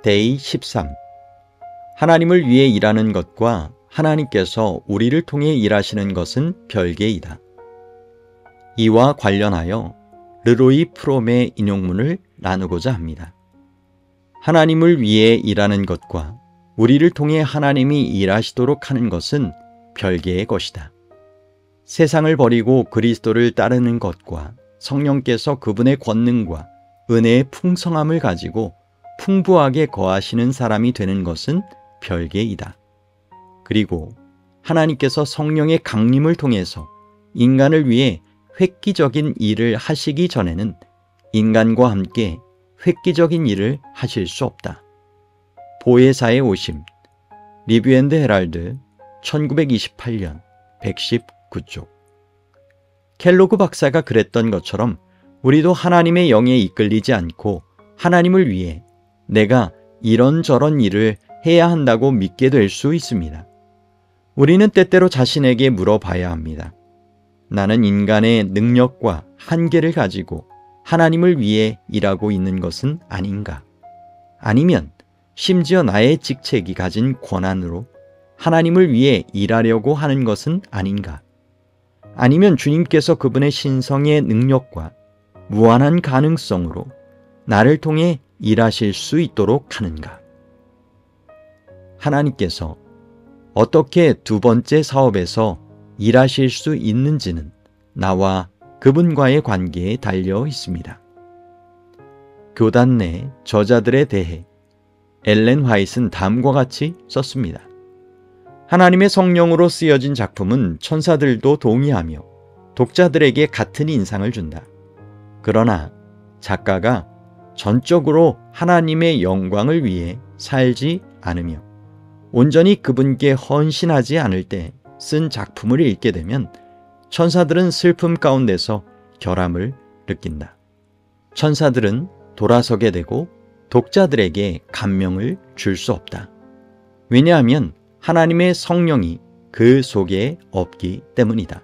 데이 13. 하나님을 위해 일하는 것과 하나님께서 우리를 통해 일하시는 것은 별개이다. 이와 관련하여 르로이 프롬의 인용문을 나누고자 합니다. 하나님을 위해 일하는 것과 우리를 통해 하나님이 일하시도록 하는 것은 별개의 것이다. 세상을 버리고 그리스도를 따르는 것과 성령께서 그분의 권능과 은혜의 풍성함을 가지고 풍부하게 거하시는 사람이 되는 것은 별개이다. 그리고 하나님께서 성령의 강림을 통해서 인간을 위해 획기적인 일을 하시기 전에는 인간과 함께 획기적인 일을 하실 수 없다. 보혜사의 오심, 리뷰 앤드 헤럴드 1928년 119쪽. 켈로그 박사가 그랬던 것처럼 우리도 하나님의 영에 이끌리지 않고 하나님을 위해 내가 이런저런 일을 해야 한다고 믿게 될 수 있습니다. 우리는 때때로 자신에게 물어봐야 합니다. 나는 인간의 능력과 한계를 가지고 하나님을 위해 일하고 있는 것은 아닌가? 아니면 심지어 나의 직책이 가진 권한으로 하나님을 위해 일하려고 하는 것은 아닌가? 아니면 주님께서 그분의 신성의 능력과 무한한 가능성으로 나를 통해 일하실 수 있도록 하는가? 하나님께서 어떻게 두 번째 사업에서 일하실 수 있는지는 나와 그분과의 관계에 달려 있습니다. 교단 내 저자들에 대해 엘렌 화이트는 다음과 같이 썼습니다. 하나님의 성령으로 쓰여진 작품은 천사들도 동의하며 독자들에게 같은 인상을 준다. 그러나 작가가 전적으로 하나님의 영광을 위해 살지 않으며 온전히 그분께 헌신하지 않을 때 쓴 작품을 읽게 되면 천사들은 슬픔 가운데서 결함을 느낀다. 천사들은 돌아서게 되고 독자들에게 감명을 줄 수 없다. 왜냐하면 하나님의 성령이 그 속에 없기 때문이다.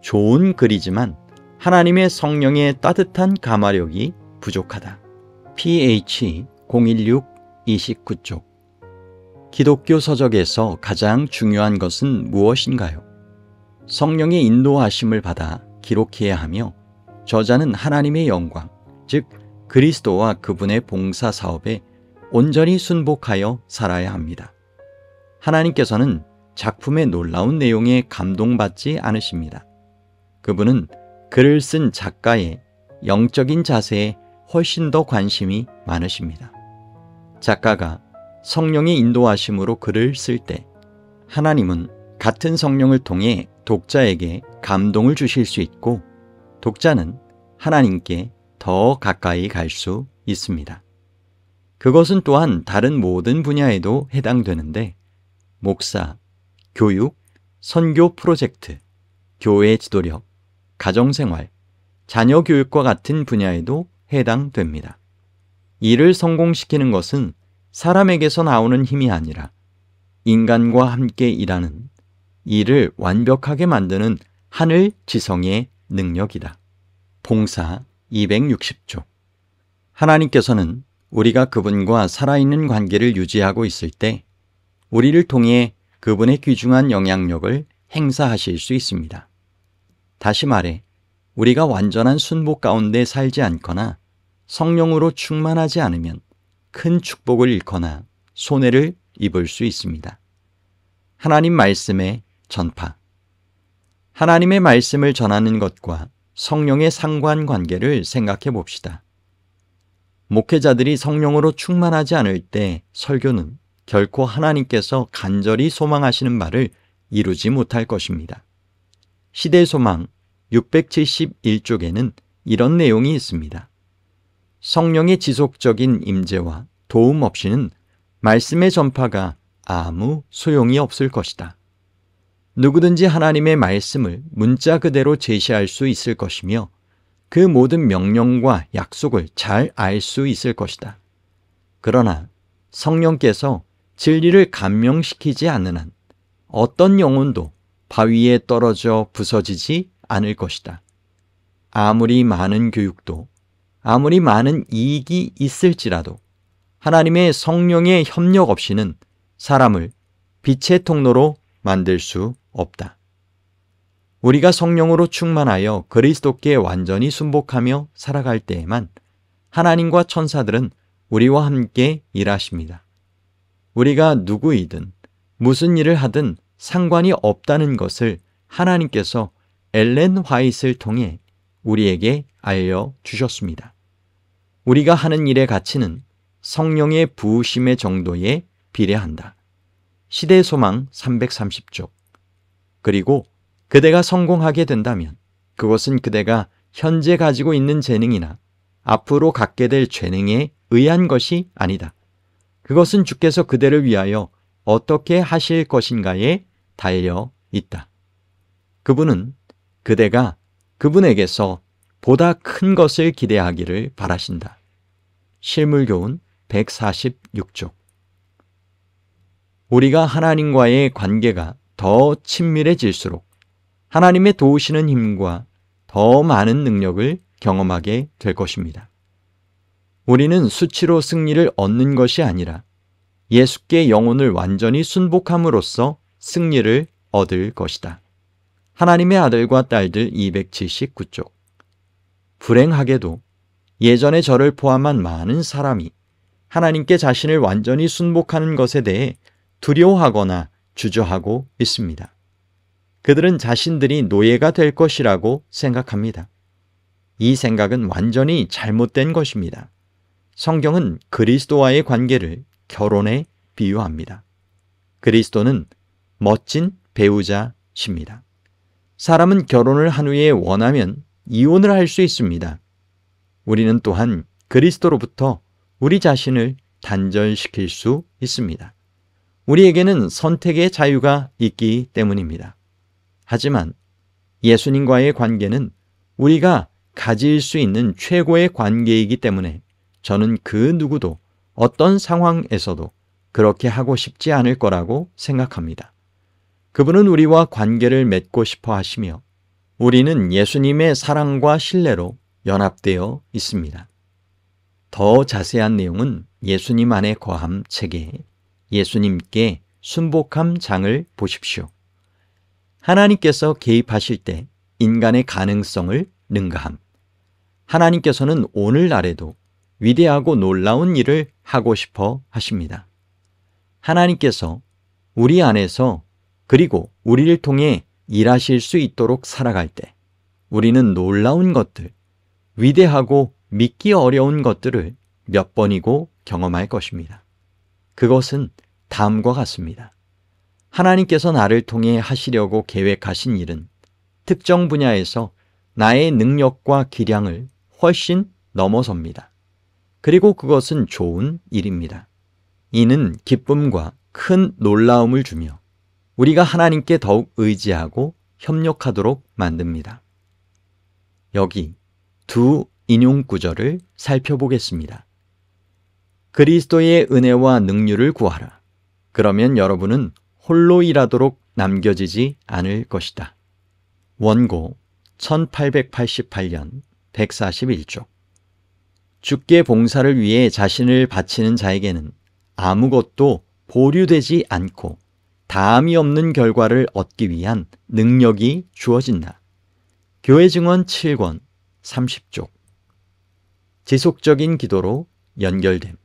좋은 글이지만 하나님의 성령의 따뜻한 감화력이 부족하다. PH 016 29쪽. 기독교 서적에서 가장 중요한 것은 무엇인가요? 성령의 인도하심을 받아 기록해야 하며 저자는 하나님의 영광, 즉 그리스도와 그분의 봉사 사업에 온전히 순복하여 살아야 합니다. 하나님께서는 작품의 놀라운 내용에 감동받지 않으십니다. 그분은 글을 쓴 작가의 영적인 자세에 훨씬 더 관심이 많으십니다. 작가가 성령의 인도하심으로 글을 쓸 때 하나님은 같은 성령을 통해 독자에게 감동을 주실 수 있고 독자는 하나님께 더 가까이 갈 수 있습니다. 그것은 또한 다른 모든 분야에도 해당되는데 목사, 교육, 선교 프로젝트, 교회 지도력, 가정생활, 자녀 교육과 같은 분야에도 해당됩니다. 일을 성공시키는 것은 사람에게서 나오는 힘이 아니라 인간과 함께 일하는 일을 완벽하게 만드는 하늘 지성의 능력이다. 봉사 260조. 하나님께서는 우리가 그분과 살아있는 관계를 유지하고 있을 때 우리를 통해 그분의 귀중한 영향력을 행사하실 수 있습니다. 다시 말해 우리가 완전한 순복 가운데 살지 않거나 성령으로 충만하지 않으면 큰 축복을 잃거나 손해를 입을 수 있습니다. 하나님 말씀의 전파. 하나님의 말씀을 전하는 것과 성령의 상관관계를 생각해 봅시다. 목회자들이 성령으로 충만하지 않을 때 설교는 결코 하나님께서 간절히 소망하시는 바를 이루지 못할 것입니다. 시대소망 671쪽에는 이런 내용이 있습니다. 성령의 지속적인 임재와 도움 없이는 말씀의 전파가 아무 소용이 없을 것이다. 누구든지 하나님의 말씀을 문자 그대로 제시할 수 있을 것이며 그 모든 명령과 약속을 잘 알 수 있을 것이다. 그러나 성령께서 진리를 감명시키지 않는 한 어떤 영혼도 바위에 떨어져 부서지지 않을 것이다. 아무리 많은 교육도 아무리 많은 이익이 있을지라도 하나님의 성령의 협력 없이는 사람을 빛의 통로로 만들 수 없다. 우리가 성령으로 충만하여 그리스도께 완전히 순복하며 살아갈 때에만 하나님과 천사들은 우리와 함께 일하십니다. 우리가 누구이든 무슨 일을 하든 상관이 없다는 것을 하나님께서 엘렌 화이트를 통해 우리에게 알려주셨습니다. 우리가 하는 일의 가치는 성령의 부으심의 정도에 비례한다. 시대소망 330쪽. 그리고 그대가 성공하게 된다면 그것은 그대가 현재 가지고 있는 재능이나 앞으로 갖게 될 재능에 의한 것이 아니다. 그것은 주께서 그대를 위하여 어떻게 하실 것인가에 달려 있다. 그분은 그대가 그분에게서 보다 큰 것을 기대하기를 바라신다. 실물교훈 146쪽. 우리가 하나님과의 관계가 더 친밀해질수록 하나님의 도우시는 힘과 더 많은 능력을 경험하게 될 것입니다. 우리는 수치로 승리를 얻는 것이 아니라 예수께 영혼을 완전히 순복함으로써 승리를 얻을 것이다. 하나님의 아들과 딸들 279쪽. 불행하게도 예전에 저를 포함한 많은 사람이 하나님께 자신을 완전히 순복하는 것에 대해 두려워하거나 주저하고 있습니다. 그들은 자신들이 노예가 될 것이라고 생각합니다. 이 생각은 완전히 잘못된 것입니다. 성경은 그리스도와의 관계를 결혼에 비유합니다. 그리스도는 멋진 배우자십니다. 사람은 결혼을 한 후에 원하면 이혼을 할 수 있습니다. 우리는 또한 그리스도로부터 우리 자신을 단절시킬 수 있습니다. 우리에게는 선택의 자유가 있기 때문입니다. 하지만 예수님과의 관계는 우리가 가질 수 있는 최고의 관계이기 때문에 저는 그 누구도 어떤 상황에서도 그렇게 하고 싶지 않을 거라고 생각합니다. 그분은 우리와 관계를 맺고 싶어 하시며 우리는 예수님의 사랑과 신뢰로 연합되어 있습니다. 더 자세한 내용은 예수님 안에 거함 책에 예수님께 순복함 장을 보십시오. 하나님께서 개입하실 때 인간의 가능성을 능가함. 하나님께서는 오늘날에도 위대하고 놀라운 일을 하고 싶어 하십니다. 하나님께서 우리 안에서 그리고 우리를 통해 일하실 수 있도록 살아갈 때 우리는 놀라운 것들, 위대하고 믿기 어려운 것들을 몇 번이고 경험할 것입니다. 그것은 다음과 같습니다. 하나님께서 나를 통해 하시려고 계획하신 일은 특정 분야에서 나의 능력과 기량을 훨씬 넘어섭니다. 그리고 그것은 좋은 일입니다. 이는 기쁨과 큰 놀라움을 주며 우리가 하나님께 더욱 의지하고 협력하도록 만듭니다. 여기 두 인용 구절을 살펴보겠습니다. 그리스도의 은혜와 능률을 구하라. 그러면 여러분은 홀로 일하도록 남겨지지 않을 것이다. 원고 1888년 141쪽. 주께 봉사를 위해 자신을 바치는 자에게는 아무것도 보류되지 않고 다함이 없는 결과를 얻기 위한 능력이 주어진다. 교회 증언 7권 30쪽. 지속적인 기도로 연결됨.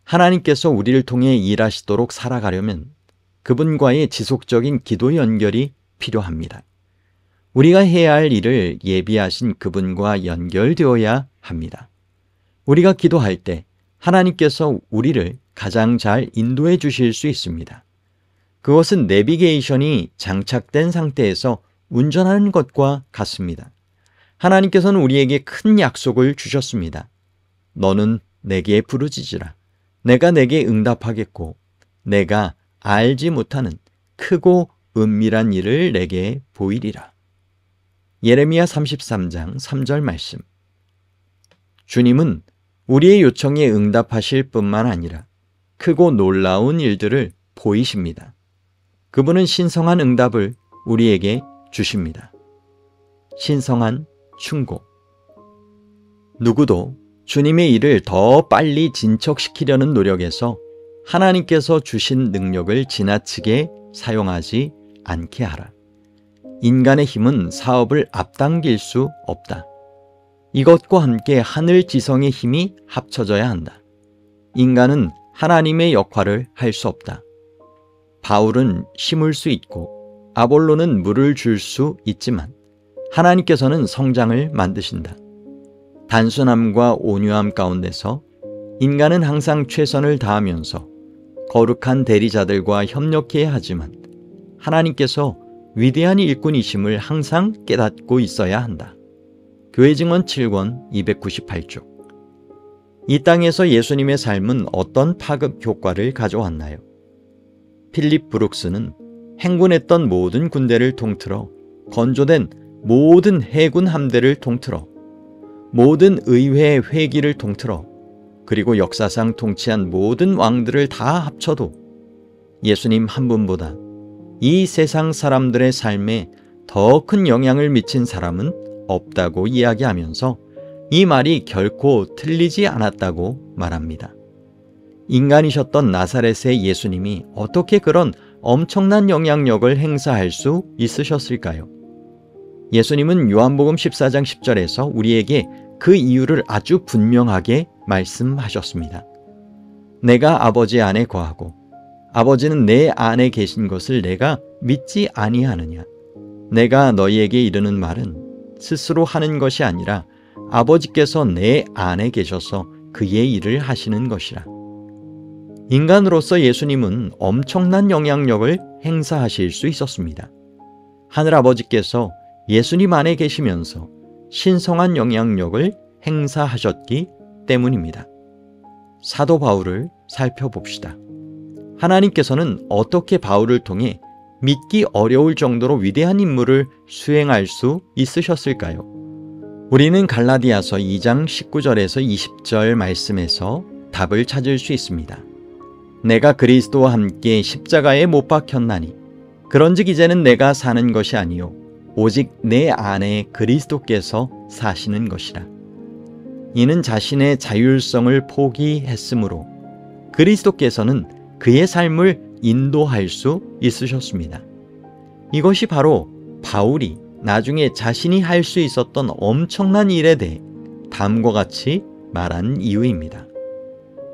하나님께서 우리를 통해 일하시도록 살아가려면 그분과의 지속적인 기도 연결이 필요합니다. 우리가 해야 할 일을 예비하신 그분과 연결되어야 합니다. 우리가 기도할 때 하나님께서 우리를 가장 잘 인도해 주실 수 있습니다. 그것은 내비게이션이 장착된 상태에서 운전하는 것과 같습니다. 하나님께서는 우리에게 큰 약속을 주셨습니다. 너는 내게 부르짖으라. 내가 내게 응답하겠고 내가 알지 못하는 크고 은밀한 일을 내게 보이리라. 예레미야 33장 3절 말씀. 주님은 우리의 요청에 응답하실 뿐만 아니라 크고 놀라운 일들을 보이십니다. 그분은 신성한 응답을 우리에게 주십니다. 신성한 충고. 누구도 주님의 일을 더 빨리 진척시키려는 노력에서 하나님께서 주신 능력을 지나치게 사용하지 않게 하라. 인간의 힘은 사업을 앞당길 수 없다. 이것과 함께 하늘 지성의 힘이 합쳐져야 한다. 인간은 하나님의 역할을 할 수 없다. 바울은 심을 수 있고 아볼로는 물을 줄 수 있지만 하나님께서는 성장을 만드신다. 단순함과 온유함 가운데서 인간은 항상 최선을 다하면서 거룩한 대리자들과 협력해야 하지만 하나님께서 위대한 일꾼이심을 항상 깨닫고 있어야 한다. 교회 증언 7권 298쪽. 이 땅에서 예수님의 삶은 어떤 파급 효과를 가져왔나요? 필립 브룩스는 행군했던 모든 군대를 통틀어 건조된 모든 해군 함대를 통틀어 모든 의회 회기를 통틀어 그리고 역사상 통치한 모든 왕들을 다 합쳐도 예수님 한 분보다 이 세상 사람들의 삶에 더 큰 영향을 미친 사람은 없다고 이야기하면서 이 말이 결코 틀리지 않았다고 말합니다. 인간이셨던 나사렛의 예수님이 어떻게 그런 엄청난 영향력을 행사할 수 있으셨을까요? 예수님은 요한복음 14장 10절에서 우리에게 그 이유를 아주 분명하게 말씀하셨습니다. 내가 아버지 안에 거하고 아버지는 내 안에 계신 것을 내가 믿지 아니하느냐. 내가 너희에게 이르는 말은 스스로 하는 것이 아니라 아버지께서 내 안에 계셔서 그의 일을 하시는 것이라. 인간으로서 예수님은 엄청난 영향력을 행사하실 수 있었습니다. 하늘아버지께서 예수님 안에 계시면서 신성한 영향력을 행사하셨기 때문입니다. 사도 바울을 살펴봅시다. 하나님께서는 어떻게 바울을 통해 믿기 어려울 정도로 위대한 임무를 수행할 수 있으셨을까요? 우리는 갈라디아서 2장 19절에서 20절 말씀에서 답을 찾을 수 있습니다. 내가 그리스도와 함께 십자가에 못 박혔나니 그런즉 이제는 내가 사는 것이 아니요 오직 내 안에 그리스도께서 사시는 것이라. 이는 자신의 자율성을 포기했으므로 그리스도께서는 그의 삶을 인도할 수 있으셨습니다. 이것이 바로 바울이 나중에 자신이 할 수 있었던 엄청난 일에 대해 다음과 같이 말한 이유입니다.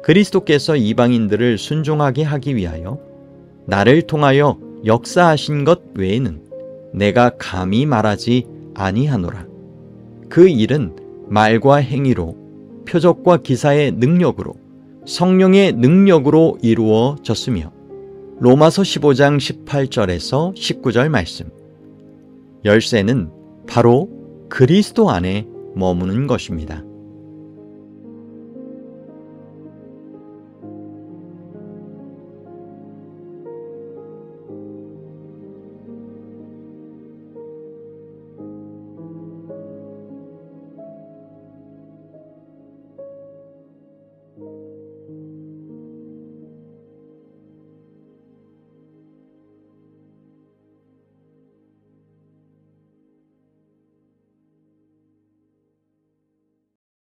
그리스도께서 이방인들을 순종하게 하기 위하여 나를 통하여 역사하신 것 외에는 내가 감히 말하지 아니하노라. 그 일은 말과 행위로 표적과 기사의 능력으로 성령의 능력으로 이루어졌으며 로마서 15장 18절에서 19절 말씀. 열쇠는 바로 그리스도 안에 머무는 것입니다.